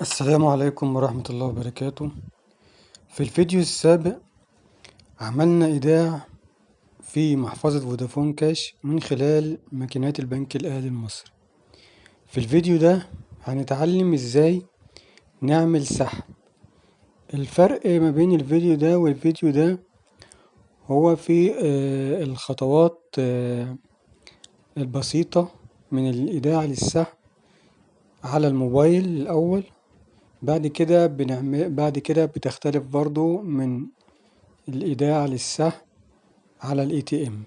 السلام عليكم ورحمة الله وبركاته. في الفيديو السابق عملنا إيداع في محفظة فودافون كاش من خلال ماكينات البنك الأهلي المصري. في الفيديو ده هنتعلم إزاي نعمل سحب. الفرق ما بين الفيديو ده والفيديو ده هو في الخطوات البسيطة من الإيداع للسحب على الموبايل الأول. بعد كده بتختلف برضو من الإيداع للسحب على الاي تي ام.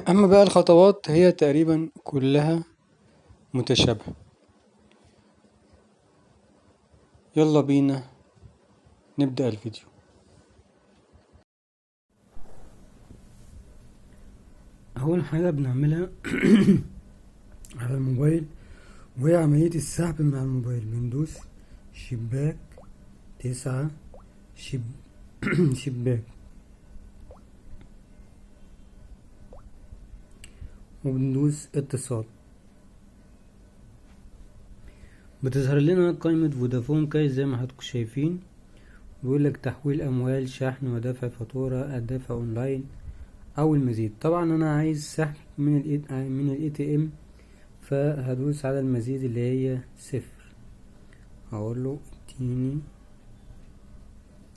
اما بقى الخطوات هي تقريبا كلها متشابهة. يلا بينا نبدأ الفيديو. اول حاجة بنعملها على الموبايل وهي عملية السحب من على الموبايل. بندوس شباك 9 شباك، وبندوس اتصال. بتظهر لنا قائمة فودافون كاش زي ما حضراتكم شايفين، بيقولك تحويل اموال، شحن ودفع فاتورة، الدفع اونلاين او المزيد. طبعا انا عايز سحب من الاي تي ام، فهدوس على المزيد اللي هي 0، هقول له اديني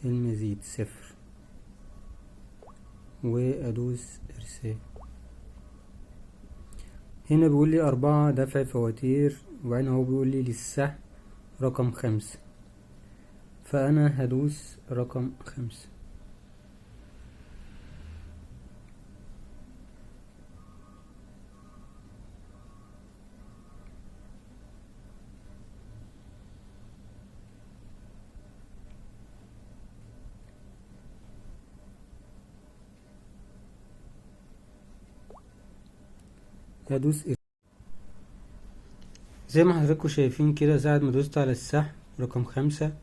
المزيد 0 وادوس ارسال. هنا بيقول لي 4 دفع فواتير، وبعدين هو بيقول لي للسحب رقم 5، فانا هدوس رقم 5. هدوس زي ما حضراتكم شايفين كده. ساعة ما دوست على السحب رقم 5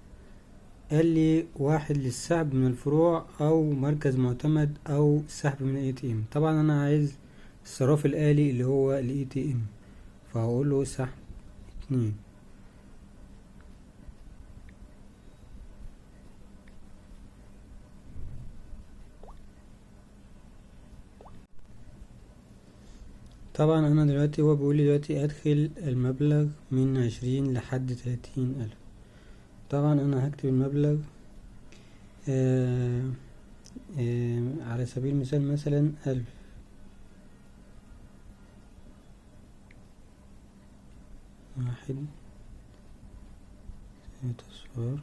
قال لي 1 للسحب من الفروع او مركز معتمد او سحب من الاي تي ام. طبعا انا عايز الصراف الآلي اللي هو الاي تي ام، فهقول له سحب 2. طبعا انا دلوقتي هو بيقول لي دلوقتي ادخل المبلغ من 20 لحد 30,000. طبعا انا هكتب المبلغ على سبيل المثال مثلا 1000. واحد اصفار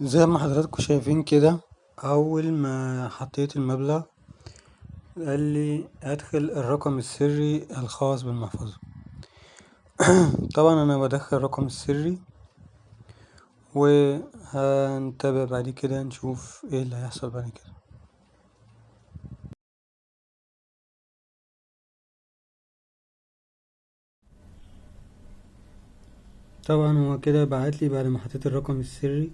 زي ما حضراتكم شايفين كده. اول ما حطيت المبلغ قال لي ادخل الرقم السري الخاص بالمحفظة. طبعا انا بدخل الرقم السري وهنتابع بعد كده نشوف ايه اللي هيحصل بعد كده. طبعا هو كده بعتلي بعد ما حطيت الرقم السري،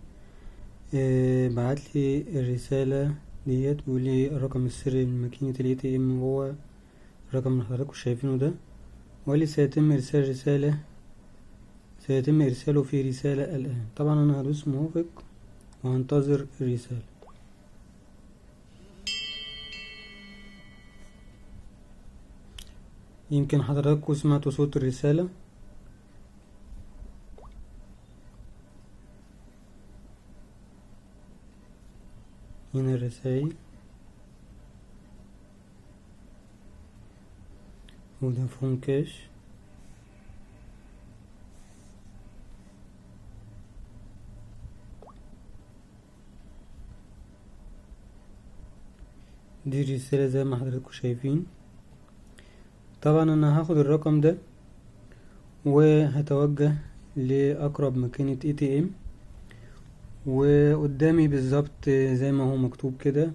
بعتلي الرسالة ديت بيقولي الرقم السري من ماكينة الاي تي ام هو الرقم اللي حضراتكم شايفينه ده، وقالي سيتم ارساله في رسالة الان. طبعا انا هدوس موافق وهنتظر الرسالة. يمكن حضراتكم سمعتوا صوت الرسالة. هنا الرسائل فودافون كاش، دي الرسالة زي ما حضراتكم شايفين. طبعا انا هاخد الرقم ده وهتوجه لأقرب ماكينة اي تي ام، وقدامي بالظبط زي ما هو مكتوب كده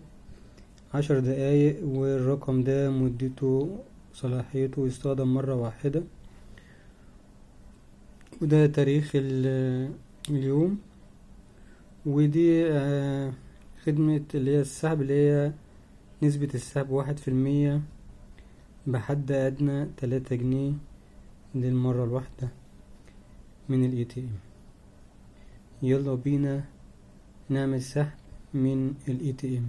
10 دقايق، والرقم ده مدته صلاحيته يستخدم مرة واحدة، وده تاريخ اليوم، ودي خدمة اللي هي السحب، اللي هي نسبة السحب 1%، بحد أدنى 3 جنيه للمرة الواحدة من ال ATM. يلا بينا نعمل سحب من ال ATM.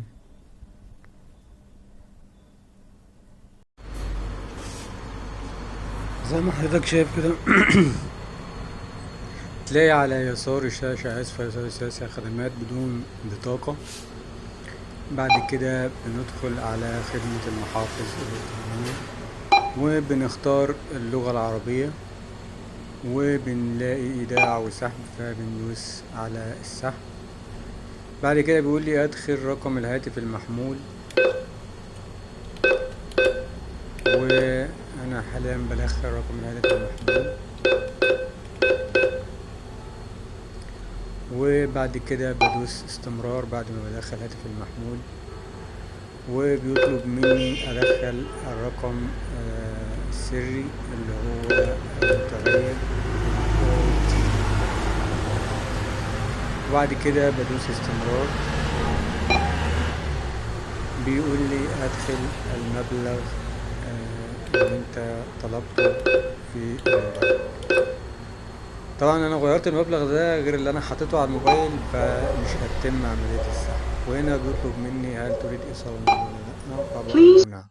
زي ما حضرتك شايف كده تلاقي على يسار الشاشة، أسفل يسار الشاشة، خدمات بدون بطاقة. بعد كده بندخل على خدمة المحافظ الإلكترونية وبنختار اللغة العربية، وبنلاقي إيداع وسحب، فبندوس على السحب. بعد كده بيقول لي أدخل رقم الهاتف المحمول، وأنا حاليا بدخل رقم الهاتف المحمول. وبعد كده بدوس استمرار بعد ما بدخل الهاتف المحمول، وبيطلب مني ادخل الرقم السري اللي هو المتغير OTP. وبعد كده بدوس استمرار، بيقول لي ادخل المبلغ اللي انت طلبته في الموبايل. طبعا انا غيرت المبلغ ده غير اللي انا حطيته على الموبايل، فمش هتتم عملية السحب. وهنا بيطلب مني هل تريد ايصال المال ولا لا، فبقول له نعم.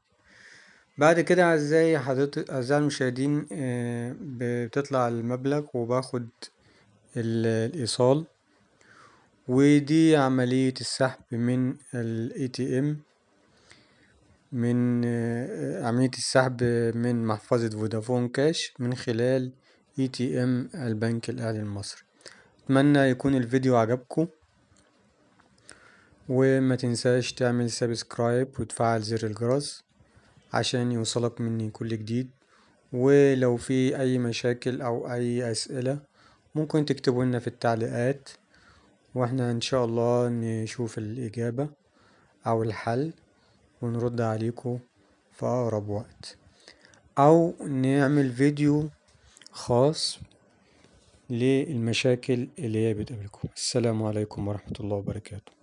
بعد كده أعزائي المشاهدين، بتطلع المبلغ وباخد الإيصال، ودي عملية السحب من ال ATM، من عملية السحب من محفظة فودافون كاش من خلال ATM البنك الأهلي المصري. أتمنى يكون الفيديو عجبكم، وما تنساش تعمل سبسكرايب وتفعل زر الجرس عشان يوصلك مني كل جديد. ولو في أي مشاكل أو أي أسئلة ممكن تكتبوا لنا في التعليقات، وإحنا إن شاء الله نشوف الإجابة أو الحل ونرد عليكم في أقرب وقت، أو نعمل فيديو خاص للمشاكل اللي هي بتقابلكم. السلام عليكم ورحمة الله وبركاته.